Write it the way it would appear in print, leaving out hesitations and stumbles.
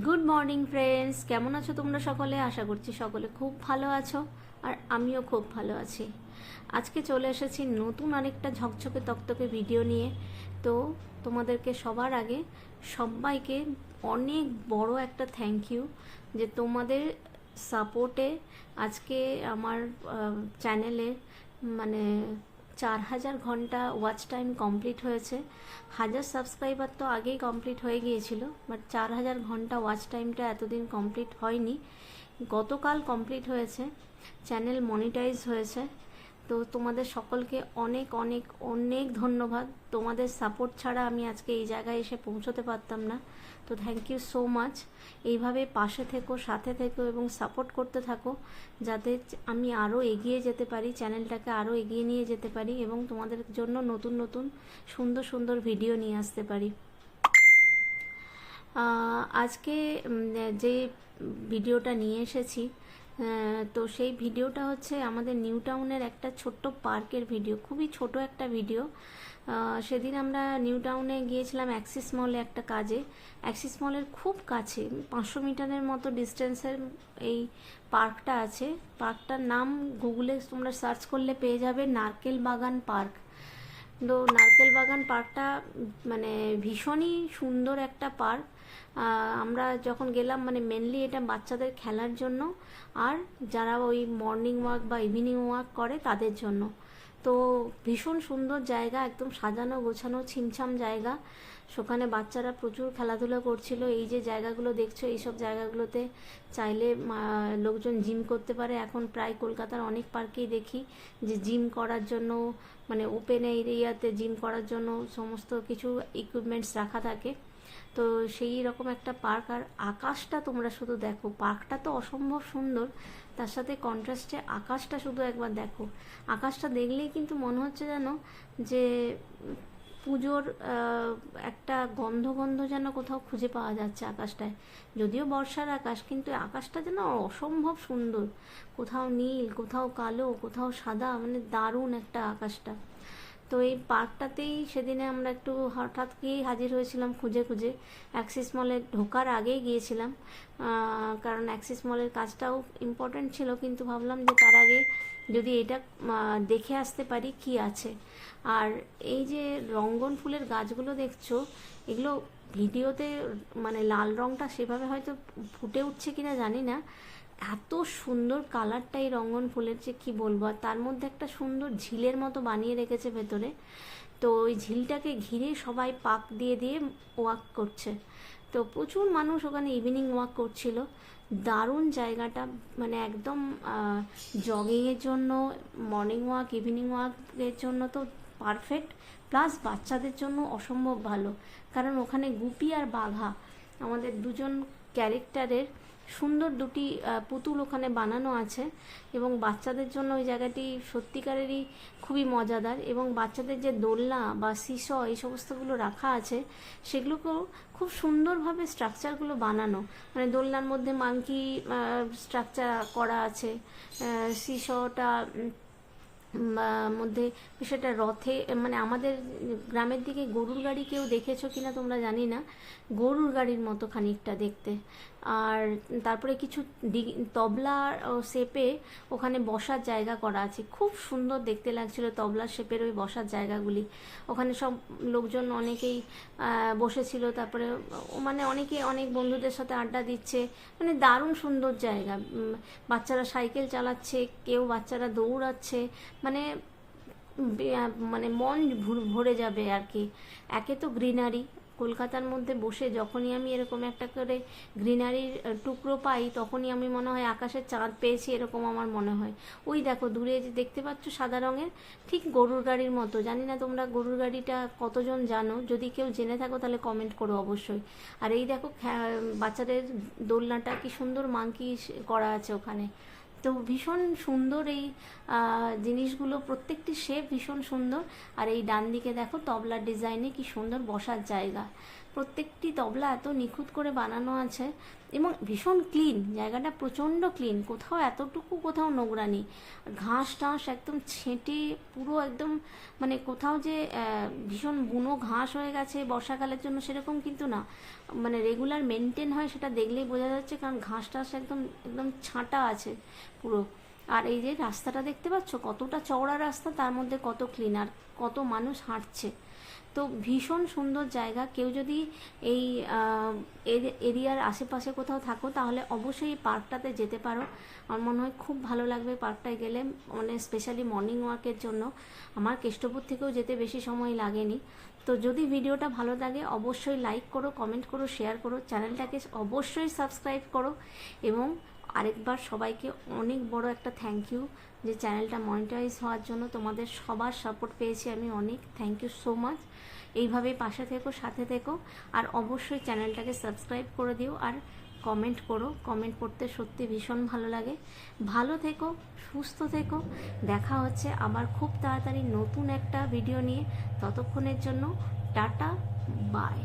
Good morning friends, কেমন আছো তোমরা সকলে? আশা করছি সকলে খুব ভালো আছো, আর আমিও খুব ভালো আছি। আজকে চলে এসেছি নতুন আরেকটা ঝকঝকে তকতকে ভিডিও নিয়ে। তো তোমাদেরকে সবার আগে সবাইকে অনেক বড় একটা থ্যাংক ইউ, যে তোমাদের সাপোর্টে আজকে আমার চ্যানেলে মানে 4000 ঘন্টা ওয়াচ টাইম কমপ্লিট হয়েছে। 1000 সাবস্ক্রাইবার তো আগেই কমপ্লিট হয়ে গিয়েছিল, বাট 4000 ঘন্টা ওয়াচ টাইমটা এতদিন কমপ্লিট হয়নি, গতকাল কমপ্লিট হয়েছে। চ্যানেল মনিটাইজ হয়েছে। তো তোমাদের সকলকে অনেক অনেক অনেক ধন্যবাদ। তোমাদের সাপোর্ট ছাড়া আমি আজকে এই জায়গায় এসে পৌঁছতে পারতাম না। তো থ্যাংক ইউ সো মাচ। এইভাবে পাশে থেকো, সাথে থেকো এবং সাপোর্ট করতে থাকো, যাতে আমি আরও এগিয়ে যেতে পারি, চ্যানেলটাকে আরও এগিয়ে নিয়ে যেতে পারি এবং তোমাদের জন্য নতুন নতুন সুন্দর সুন্দর ভিডিও নিয়ে আসতে পারি। আজকে যে ভিডিওটা নিয়ে এসেছি, তো সেই ভিডিওটা হচ্ছে আমাদের নিউ টাউনের একটা ছোট্ট পার্কের ভিডিও, খুবই ছোট একটা ভিডিও। সেদিন আমরা নিউ টাউনে গিয়েছিলাম অ্যাক্সিস মলে একটা কাজে। অ্যাক্সিস মলের খুব কাছে 500 মিটারের মতো ডিস্টেন্সের এই পার্কটা আছে। পার্কটার নাম গুগলে তোমরা সার্চ করলে পেয়ে যাবে, নারকেল বাগান পার্ক। তো নারকেল বাগান পার্কটা মানে ভীষণই সুন্দর একটা পার্ক। আমরা যখন গেলাম মানে মেনলি এটা বাচ্চাদের খেলার জন্য, আর যারা ওই মর্নিং ওয়াক বা ইভিনিং ওয়াক করে তাদের জন্য। তো ভীষণ সুন্দর জায়গা, একদম সাজানো গোছানো ছিমছাম জায়গা। সেখানে বাচ্চারা প্রচুর খেলাধুলা করছিল। এই যে জায়গাগুলো দেখছো, এইসব জায়গাগুলোতে চাইলে লোকজন জিম করতে পারে। এখন প্রায় কলকাতার অনেক পার্কেই দেখি যে জিম করার জন্য, মানে ওপেন এরিয়াতে জিম করার জন্য সমস্ত কিছু ইকুইপমেন্টস রাখা থাকে। তো সেই রকম একটা পার্ক। আর আকাশটা তোমরা শুধু দেখো, পার্কটা তো অসম্ভব সুন্দর, তার সাথে কন্ট্রাস্টে আকাশটা শুধু একবার দেখো। আকাশটা দেখলেই কিন্তু মনে হচ্ছে যেন যে পুজোর একটা গন্ধ গন্ধ যেন কোথাও খুঁজে পাওয়া যাচ্ছে আকাশটায়। যদিও বর্ষার আকাশ, কিন্তু আকাশটা যেন অসম্ভব সুন্দর। কোথাও নীল, কোথাও কালো, কোথাও সাদা, মানে দারুণ একটা আকাশটা। তো এই পার্কটাতেই সেদিনে আমরা একটু হঠাৎ গিয়েই হাজির হয়েছিলাম খুঁজে খুঁজে। অ্যাক্সিস মলে ঢোকার আগেই গিয়েছিলাম, কারণ অ্যাক্সিস মলের কাজটাও ইম্পর্ট্যান্ট ছিল, কিন্তু ভাবলাম যে তার আগে যদি এটা দেখে আসতে পারি কি আছে। আর এই যে রঙ্গন ফুলের গাছগুলো দেখছো, এগুলো ভিডিওতে মানে লাল রঙটা সেভাবে হয়তো ফুটে উঠছে কিনা জানি না, এত সুন্দর কালারটা এই রঙ্গন ফুলের, যে কি বলবো। আর তার মধ্যে একটা সুন্দর ঝিলের মতো বানিয়ে রেখেছে ভেতরে। তো ওই ঝিলটাকে ঘিরে সবাই পাক দিয়ে দিয়ে ওয়াক করছে। তো প্রচুর মানুষ ওখানে ইভিনিং ওয়াক করছিল। দারুণ জায়গাটা, মানে একদম জগিংয়ের জন্য, মর্নিং ওয়াক, ইভিনিং ওয়াকের জন্য তো পারফেক্ট। প্লাস বাচ্চাদের জন্য অসম্ভব ভালো, কারণ ওখানে গুপি আর বাঘা, আমাদের দুজন ক্যারেক্টারের সুন্দর দুটি পুতুল ওখানে বানানো আছে। এবং বাচ্চাদের জন্য ওই জায়গাটি সত্যিকারেরই খুবই মজাদার। এবং বাচ্চাদের যে দোলনা বা সিস এই সমস্তগুলো রাখা আছে, সেগুলোকেও খুব সুন্দরভাবে স্ট্রাকচারগুলো বানানো। মানে দোলনার মধ্যে মাংকি স্ট্রাকচার করা আছে, সিসটা মধ্যে সেটা রথে, মানে আমাদের গ্রামের দিকে গরুর গাড়ি কেউ দেখেছো কিনা তোমরা জানি না, গরুর গাড়ির মতো খানিকটা দেখতে। আর তারপরে কিছু তবলা শেপে ওখানে বসার জায়গা করা আছে, খুব সুন্দর দেখতে লাগছিল তবলা শেপের ওই বসার জায়গাগুলি। ওখানে সব লোকজন অনেকেই বসেছিল, তারপরে মানে অনেকে অনেক বন্ধুদের সাথে আড্ডা দিচ্ছে, মানে দারুণ সুন্দর জায়গা। বাচ্চারা সাইকেল চালাচ্ছে, কেউ বাচ্চারা দৌড়াচ্ছে, মানে মানে মন ভরে যাবে আর কি। একে তো গ্রিনারি, কলকাতার মধ্যে বসে যখনই আমি এরকম একটা করে গ্রিনারির টুকরো পাই, তখনই আমি মনে হয় আকাশের চাঁদ পেয়েছি, এরকম আমার মনে হয়। ওই দেখো দূরে যে দেখতে পাচ্ছ সাদা রঙের, ঠিক গরুর গাড়ির মতো। জানি না তোমরা গরুর গাড়িটা কতজন জানো, যদি কেউ জেনে থাকো তাহলে কমেন্ট করো অবশ্যই। আর এই দেখো বাচ্চাদের দোলনাটা কি সুন্দর মাংকি করা আছে ওখানে। তো ভীষণ সুন্দর এই জিনিসগুলো, প্রত্যেকটি শেপ ভীষণ সুন্দর। আর এই ডান দিকে দেখো তবলার ডিজাইনে কি সুন্দর বসার জায়গা। প্রত্যেকটি তবলা এত নিখুঁত করে বানানো আছে এবং ভীষণ ক্লিন, জায়গাটা প্রচণ্ড ক্লিন, কোথাও এতটুকু কোথাও নোংরা নেই। ঘাস টাস একদম ছেঁটে পুরো একদম, মানে কোথাও যে ভীষণ বুনো ঘাস হয়ে গেছে বর্ষাকালের জন্য সেরকম কিন্তু না, মানে রেগুলার মেনটেন হয় সেটা দেখলেই বোঝা যাচ্ছে, কারণ ঘাস টাস একদম একদম ছাঁটা আছে পুরো। আর এই যে রাস্তাটা দেখতে পাচ্ছ, কতটা চওড়া রাস্তা, তার মধ্যে কত ক্লিন, আর কত মানুষ হাঁটছে। তো ভীষণ সুন্দর জায়গা। কেউ যদি এই এরিয়ার আশেপাশে কোথাও থাকো তাহলে অবশ্যই এই পার্কটাতে যেতে পারো। আমার মনে হয় খুব ভালো লাগবে পার্কটায় গেলে, মানে স্পেশালি মর্নিং ওয়াকের জন্য। আমার কেষ্টপুর থেকেও যেতে বেশি সময় লাগেনি। তো যদি ভিডিওটা ভালো লাগে অবশ্যই লাইক করো, কমেন্ট করো, শেয়ার করো, চ্যানেলটাকে অবশ্যই সাবস্ক্রাইব করো। এবং আরেকবার সবাইকে অনেক বড় একটা থ্যাংক ইউ, যে চ্যানেলটা মনিটাইজ হওয়ার জন্য তোমাদের সবার সাপোর্ট পেয়েছি আমি, অনেক থ্যাংক ইউ সো মাচ। এইভাবেই পাশে থেকো, সাথে থেকো, আর অবশ্যই চ্যানেলটাকে সাবস্ক্রাইব করে দিও, আর কমেন্ট করো। কমেন্ট পড়তে সত্যি ভীষণ ভালো লাগে। ভালো থেকো, সুস্থ থেকো। দেখা হচ্ছে আবার খুব তাড়াতাড়ি নতুন একটা ভিডিও নিয়ে। ততক্ষণের জন্য টাটা, বাই।